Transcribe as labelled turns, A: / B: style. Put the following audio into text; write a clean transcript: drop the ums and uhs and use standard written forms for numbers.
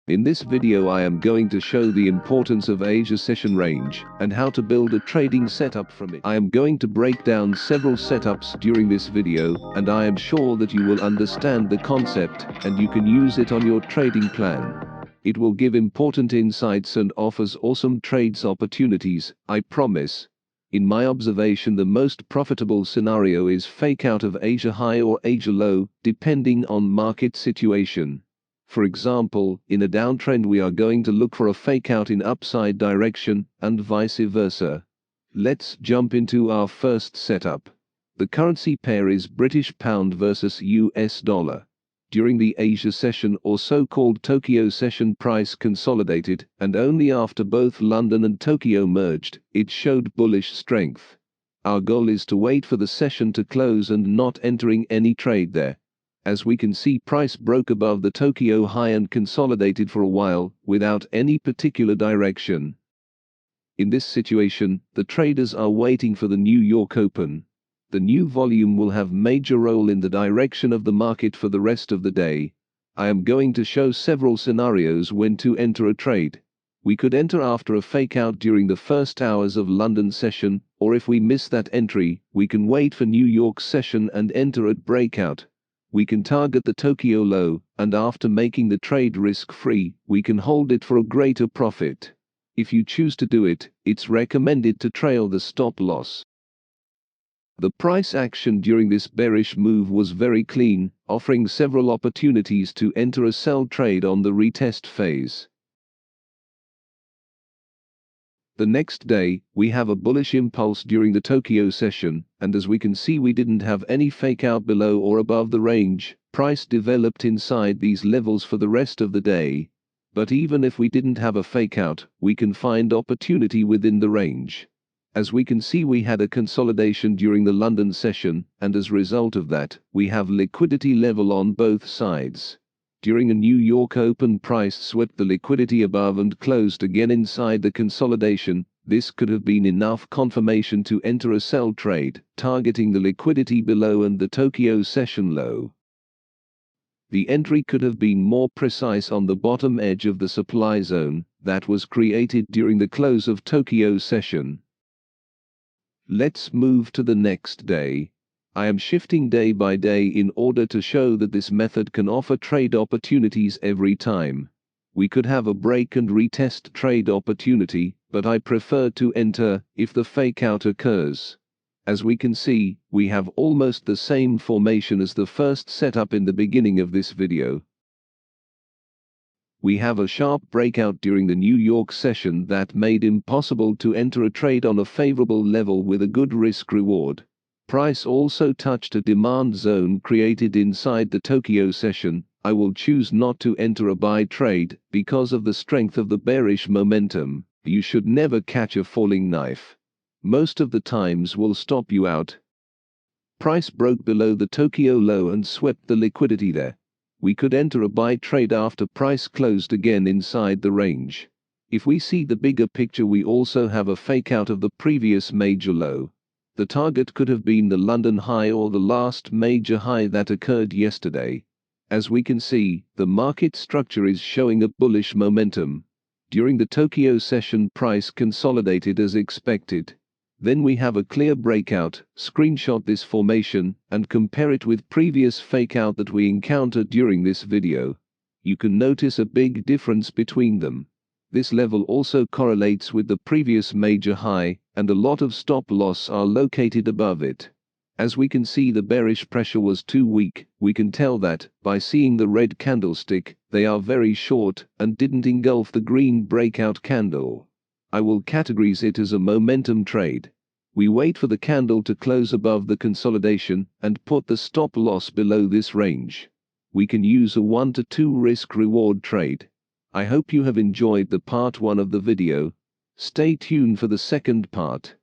A: In this video I am going to show the importance of Asia session range and how to build a trading setup from it. I am going to break down several setups during this video, and I am sure that you will understand the concept and you can use it on your trading plan. It will give important insights and offers awesome trades opportunities, I promise. In my observation, the most profitable scenario is fake out of Asia high or Asia low, depending on market situation. For example, in a downtrend we are going to look for a fake out in upside direction, and vice versa. Let's jump into our first setup. The currency pair is British pound versus US dollar. During the Asia session, or so-called Tokyo session, price consolidated, and only after both London and Tokyo merged, it showed bullish strength. Our goal is to wait for the session to close and not entering any trade there. As we can see, price broke above the Tokyo high and consolidated for a while, without any particular direction. In this situation, the traders are waiting for the New York Open. The new volume will have major role in the direction of the market for the rest of the day. I am going to show several scenarios when to enter a trade. We could enter after a fake out during the first hours of London session, or if we miss that entry, we can wait for New York session and enter at breakout. We can target the Tokyo low, and after making the trade risk-free, we can hold it for a greater profit. If you choose to do it, it's recommended to trail the stop loss. The price action during this bearish move was very clean, offering several opportunities to enter a sell trade on the retest phase. The next day, we have a bullish impulse during the Tokyo session, and as we can see, we didn't have any fake out below or above the range. Price developed inside these levels for the rest of the day. But even if we didn't have a fake out, we can find opportunity within the range. As we can see, we had a consolidation during the London session, and as a result of that, we have liquidity level on both sides. During a New York Open, price swept the liquidity above and closed again inside the consolidation. This could have been enough confirmation to enter a sell trade, targeting the liquidity below and the Tokyo session low. The entry could have been more precise on the bottom edge of the supply zone that was created during the close of Tokyo session. Let's move to the next day. I am shifting day by day in order to show that this method can offer trade opportunities every time. We could have a break and retest trade opportunity, but I prefer to enter if the fake out occurs. As we can see, we have almost the same formation as the first setup in the beginning of this video. We have a sharp breakout during the New York session that made impossible to enter a trade on a favorable level with a good risk reward. Price also touched a demand zone created inside the Tokyo session. I will choose not to enter a buy trade because of the strength of the bearish momentum. You should never catch a falling knife. Most of the times will stop you out. Price broke below the Tokyo low and swept the liquidity there. We could enter a buy trade after price closed again inside the range. If we see the bigger picture, we also have a fake out of the previous major low. The target could have been the London high or the last major high that occurred yesterday. As we can see, the market structure is showing a bullish momentum. During the Tokyo session, price consolidated as expected. Then we have a clear breakout. Screenshot this formation and compare it with previous fake out that we encountered during this video. You can notice a big difference between them. This level also correlates with the previous major high, and a lot of stop loss are located above it. As we can see, the bearish pressure was too weak. We can tell that by seeing the red candlestick. They are very short and didn't engulf the green breakout candle. I will categorize it as a momentum trade. We wait for the candle to close above the consolidation and put the stop loss below this range. We can use a 1 to 2 risk reward trade. I hope you have enjoyed the part 1 of the video. Stay tuned for the second part.